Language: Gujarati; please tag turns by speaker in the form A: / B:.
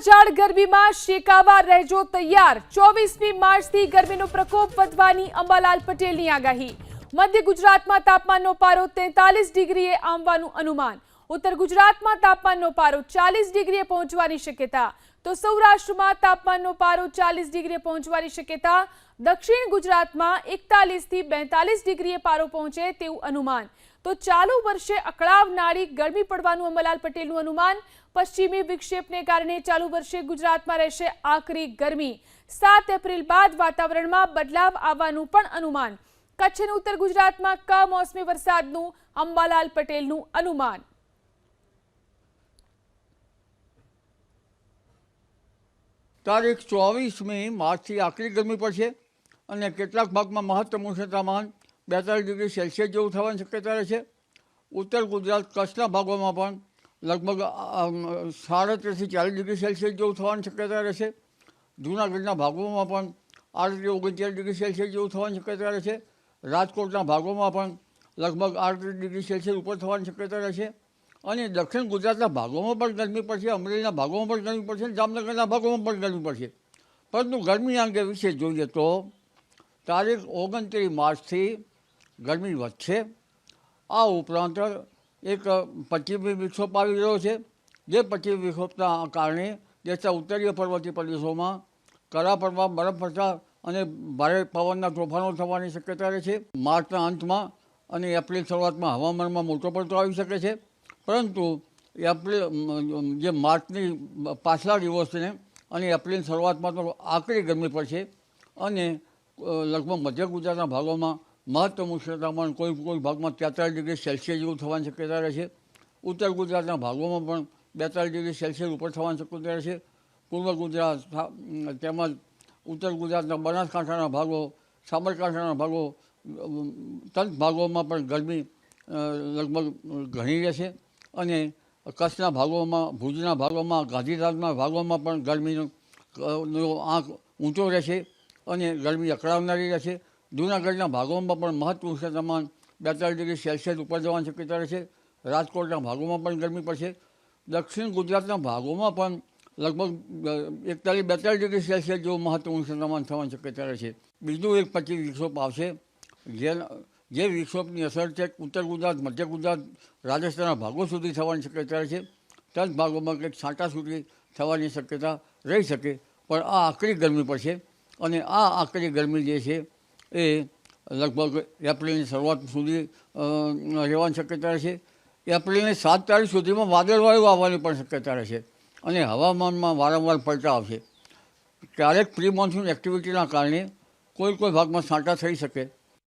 A: કાળઝાળ ગરમીમાં શેકાવા રહેજો તૈયાર। 24મી માર્ચથી ગરમીનો પ્રકોપ વધવાની અંબાલાલ પટેલની આગાહી। મધ્ય ગુજરાતમાં તાપમાનનો પારો 43 ડિગ્રીએ આવવાનું અનુમાન। ઉત્તર ગુજરાતમાં તાપમાનનો પારો 40 ડિગ્રીએ પહોંચવાની શક્યતા, તો સૌરાષ્ટ્રમાં તાપમાનનો પારો 40 ડિગ્રીએ પહોંચવાની શક્યતા। દક્ષિણ ગુજરાતમાં 41 થી 42 ડિગ્રીએ પારો પહોંચે તેવું અનુમાન। તો ચાલુ વર્ષે અકળાવનારી ગરમી પડવાનું અંબાલાલ પટેલનું અનુમાન। પશ્ચિમી વિક્ષેપને કારણે ચાલુ વર્ષે ગુજરાતમાં રહેશે આકરી ગરમી। 7 એપ્રિલ બાદ વાતાવરણમાં બદલાવ આવવાનું પણ અનુમાન। કચ્છ અને ઉત્તર ગુજરાતમાં કમોસમી વરસાદનું અંબાલાલ પટેલનું અનુમાન।
B: તારીખ 24મી માર્ચથી આકરી ગરમી પડશે અને કેટલાક ભાગમાં મહત્તમ ઉષ્ણતા તાપમાન 42 ડિગ્રી સેલ્સિયસ જેવું થવાની શક્યતા રહેશે। ઉત્તર ગુજરાત કચ્છના ભાગોમાં પણ લગભગ 37 થી 40 ડિગ્રી સેલ્સિયસ જેવું થવાની શક્યતા રહેશે। જૂનાગઢના ભાગોમાં પણ 38 થી 39 ડિગ્રી સેલ્સિયસ જેવું થવાની શક્યતા રહેશે। રાજકોટના ભાગોમાં પણ લગભગ 38 ડિગ્રી સેલ્સિયસ ઉપર થવાની શક્યતા રહેશે। અને દક્ષિણ ગુજરાતના ભાગોમાં પણ ગરમી પડશે, અમરેલીના ભાગોમાં પણ ગરમી પડશે, જામનગરના ભાગોમાં પણ ગરમી પડશે। પરંતુ ગરમી અંગે વિશે જોઈએ તો તારીખ 29 માર્ચથી ગરમી વધશે। આ ઉપરાંત એક પશ્ચિમી વિક્ષોપ આવી રહ્યો છે, જે પશ્ચિમી વિક્ષોપના કારણે દેશના ઉત્તરીય પર્વતીય પ્રદેશોમાં કરા પડવા, બરફ વર્ષા અને ભારે પવનના તોફાનો થવાની શક્યતા રહે છે। માર્ચના અંતમાં અને એપ્રિલ શરૂઆતમાં હવામાનમાં મોટો પડતો આવી શકે છે, પરંતુ એપ્રિલ જે માર્ચની પાછલા દિવસને અને એપ્રિલની શરૂઆતમાં તો આકરી ગરમી પડશે અને લગભગ મધ્ય ગુજરાતના ભાગોમાં મહત્તમ ઉષ્ણતામાન કોઈ ભાગમાં 43 ડિગ્રી સેલ્સિયસ જેવું થવાની શક્યતા રહેશે। ઉત્તર ગુજરાતના ભાગોમાં પણ 42 ડિગ્રી સેલ્સિયસ ઉપર થવાની શક્યતા રહેશે। પૂર્વ ગુજરાત તેમજ ઉત્તર ગુજરાતના બનાસકાંઠાના ભાગો, સાબરકાંઠાના ભાગો, તંત ભાગોમાં પણ ગરમી લગભગ ઘણી રહેશે અને કચ્છના ભાગોમાં, ભુજના ભાગોમાં, ગાંધીધામના ભાગોમાં પણ ગરમીનો આંક ઊંચો રહેશે અને ગરમી અકળાવનારી રહેશે। જૂનાગઢના ભાગોમાં પણ મહત્તમ ઉષ્ણતામાન 42 ડિગ્રી સેલ્સિયસ ઉપર જવાની શક્યતા રહેશે। રાજકોટના ભાગોમાં પણ ગરમી પડશે। દક્ષિણ ગુજરાતના ભાગોમાં પણ લગભગ 41-42 ડિગ્રી સેલ્સિયસ જેવું મહત્તમ ઉષ્ણતામાન થવાની શક્યતા રહેશે। બીજું એક પશ્ચિમ વિક્ષોપ આવશે, જે વિક્ષોપની અસર છે ઉત્તર ગુજરાત, મધ્ય ગુજરાત, રાજસ્થાનના ભાગો સુધી થવાની શક્યતા રહેશે। તંત ભાગોમાં કંઈક છાંટા સુધી થવાની શક્યતા રહી શકે, પણ આ આકરી ગરમી પડશે અને આ આકરી ગરમી જે છે એ લગભગ એપ્રિલની શરૂઆત સુધી રહેવાની શક્યતા રહેશે। એપ્રિલની 7 તારીખ સુધીમાં વાદળવાયુ આવવાની પણ શક્યતા રહેશે અને હવામાનમાં વારંવાર પલટા આવશે। ક્યારેક પ્રી મોન્સૂન એક્ટિવિટીના કારણે કોઈ ભાગમાં છાંટા થઈ શકે,